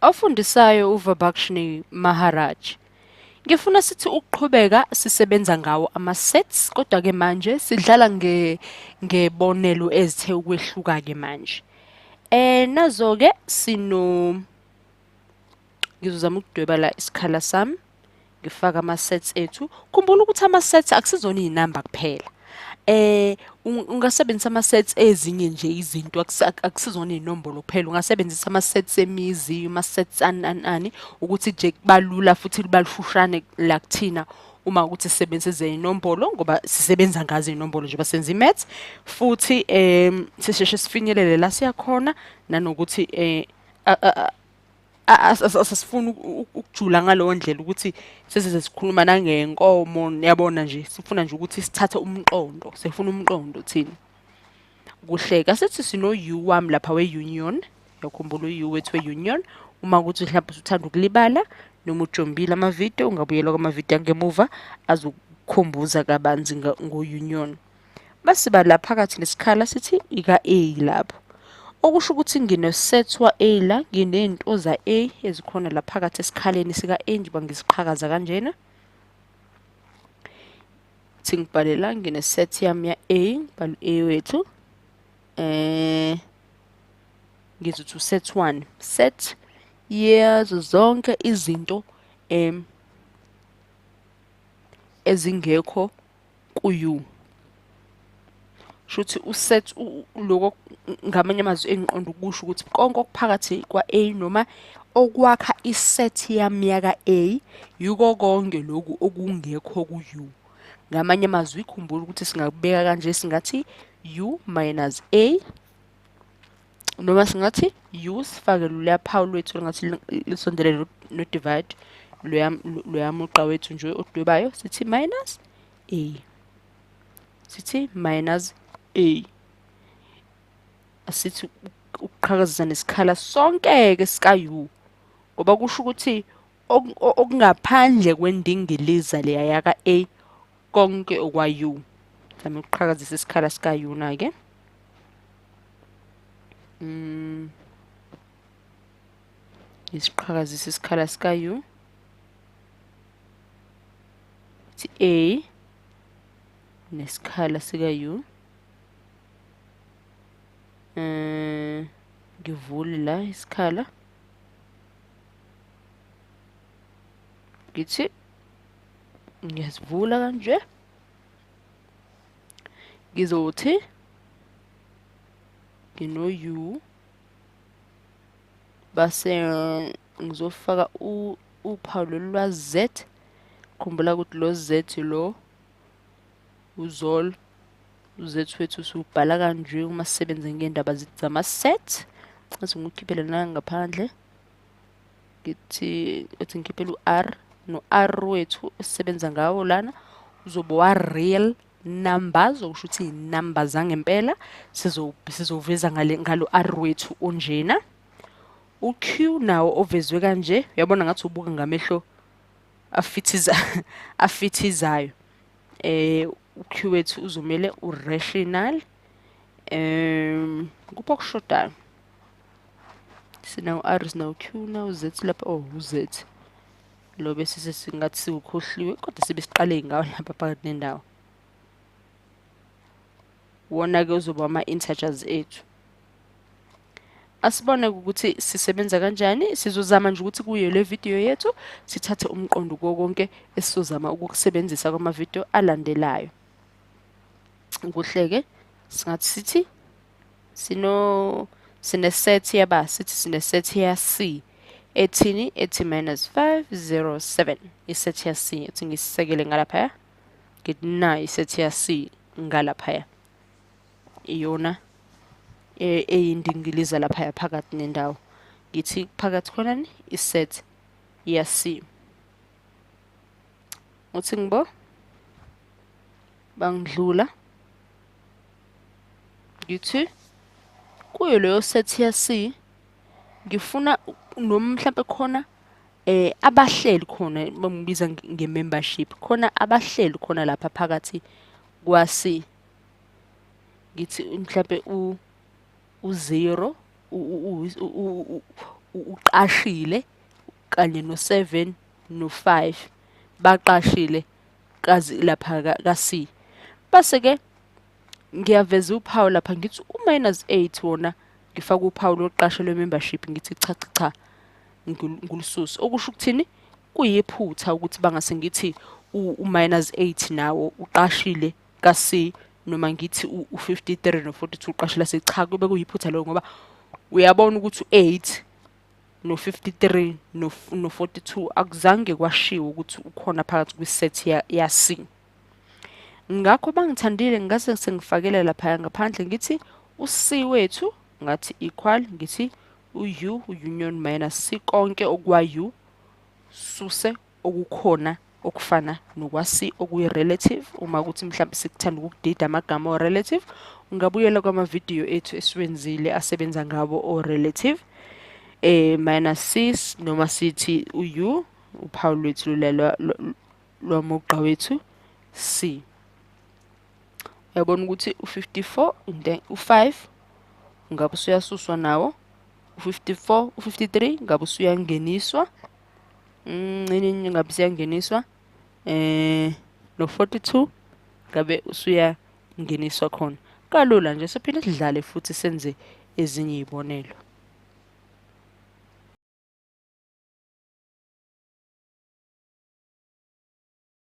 Ofundisayo uVibhakshni Maharaj. Ngifuna sithi ukuqhubeka sisebenza ngawo ama-sets kodwa ke manje sidlala ngebonelo ezithe ukwehluka ke manje. Nazo ke ngizozama ukudweba la isikhala sami ngifaka ama-sets ethu. Khumbula ukuthi ama-sets akusizona iy'namba kuphela. Ungasebenzisa ama-sets ezinye nje izinto akusizona iy'nombolo kuphela. Ungasebenzisa ama-sets emizi, ama-sets ani ukuthi nje kuba lula futhi kuba lufushane la kuthina uma ukuthi sisebenzisa iy'nombolo ngoba sisebenza ngazo iy'nombolo njengoba senza i-maths. Futhi sisheshe sifinyelele la siyakhona nanokuthi asifuni ukujula ngaleyo ndlela ukuthi sesize sikhuluma nangenkomo yabona nje sifuna nje ukuthi sithathe umqondo sifuna umqondo thina kuhleka sithi sino u wami lapha we-union yakhumbula u wethu we-union uma ukuthi mhlawumbe uthanda ukulibala noma ujombile amavidiyo ungabuyela kwamavidiyo angemuva azokukhumbuza kabanzi ngo-union basiba la phakathi nesikhala sithi ika-A lapho okusho ukuthi ngine-set wa-A la nginento za-A ezikhona la phakathi esikhaleni sika-A njengoba ngisiqhakaza kanjenathi ngibhale la ngine-set yami ya-A ngibhale A wethu ngizothi u-set 1 set yazo zonke izinto ezingekho ku-U shuthi uset lokho ngamanye amazwi engiqonda ukusho ukuthi konke okuphakathi kwa-A noma okwakha iset yami yaka-A yuko konke lokhu okungekho ku-U. Ngamanye amazwi khumbula ukuthi singabeka kanje singathi U minus A noma singathi U sifake luya phawu lwethu ngathi lisondelene no-divide loya mugqa wethu nje odwebayo sithi minus A sithi minus A asithi ukuqhakazisa nesikhala sonke-ke sika-U ngoba kusho ukuthi okungaphandle kwendingiliza leya yaka-A konke okwa-U. Zama ukuqhakazisa isikhala sika-U na-ke. Isiqhakazisa isikhala sika-U. Ithi A nesikhala sika-U. Ngivule la isikhala ngithi ngiyasivula kanje ngizothi ngino-U base ngizofaka uphawu lolu lwa Z khumbula ukuthi lo Z lo uzol u-Z wethu siwubhala kanje uma sisebenza ngendaba zama-set ngizongikhiphela nangaphandle ngithi ngikhiphela u-R no-R wethu esisebenza ngawo lana uzoba wa-real numbers okusho ukuthi iy'namba zangempela sizoveza ngalo R wethu onjena u-Q nawo ovezwe kanje uyabona ngathi ubuka ngamehlo afithizayo u-Q wethu uzomele u-rational kuphi okushodayo sinawo R sinawo Q nawo Z lapha u-Z lo bese singathi siwukhohliwe kodwa sibe siqale ngawo lapha phakathi nendawo wona-ke uzoba ama-integers ethu asibone ukuthi sisebenza kanjani sizozama nje ukuthi kuyo le video yethu sithathe umqondo konke esizozama ukukusebenzisa kwamavidiyo alandelayo kuhleke singathi sithi sine-set yaba sithi sine-set ya C ethini ethi -507 iset ya C ethi ngisisekele ngalaphaya ngithi na iset ya C ngalaphaya iyona eyindingiliza laphaya phakathi nendawo ngithi phakathi khonani iset ya C uthi ngibo bangidlula ngithi kuyo leyo set ya C ngifuna noma mhlawumbe khona abahleli khona bamubiza nge-membership khona abahleli khona lapha phakathi kwa-C ngithi mhlawumbe u-0 uqashile kanye no7 no5 baqashile kazi lapha ka-C. Base ke ngiyaveza uphawu lapha ngithi u-8 wona ngifaka uphawu loqasho lwe-membership ngithi cha cha cha ngulususa. Okusho ukuthini? Kuyiphutha ukuthi bangase ngithi u-8 nawo uqashile ka-C noma ngithi u-53 no-42 uqashile C. Cha, kube kuyiphutha lokho ngoba uyabona ukuthi u-8 no-53 no-42 akuzange kwashiwo ukuthi ukhona phakathi kwiset ya-C. Ngakho bangithandile ngase sengifakele lapha ngaphandle ngithi u-C wethu ngathi equal ngithi u-U union minus C konke okwa-U suse okukhona okufana nokwa-C okuyi-relative. Uma ukuthi mhlawumbe sikuthanda ukukudida amagama o-relative, ungabuyela kwamavidiyo ethu esiwenzile asebenza ngabo o-relative. Minus C noma sithi u-U uphawu lwethu lwamugqa wethu C. Uyabona ukuthi u-54 u-5 ngabe usuyasuswa nawo, u-54 u-53 ngabe usuyangeniswa ngabe siyangeniswa no-42 ngabe usuyangeniswa khona. Kalula nje, sophinde sidlale futhi senze ezinye izibonelo.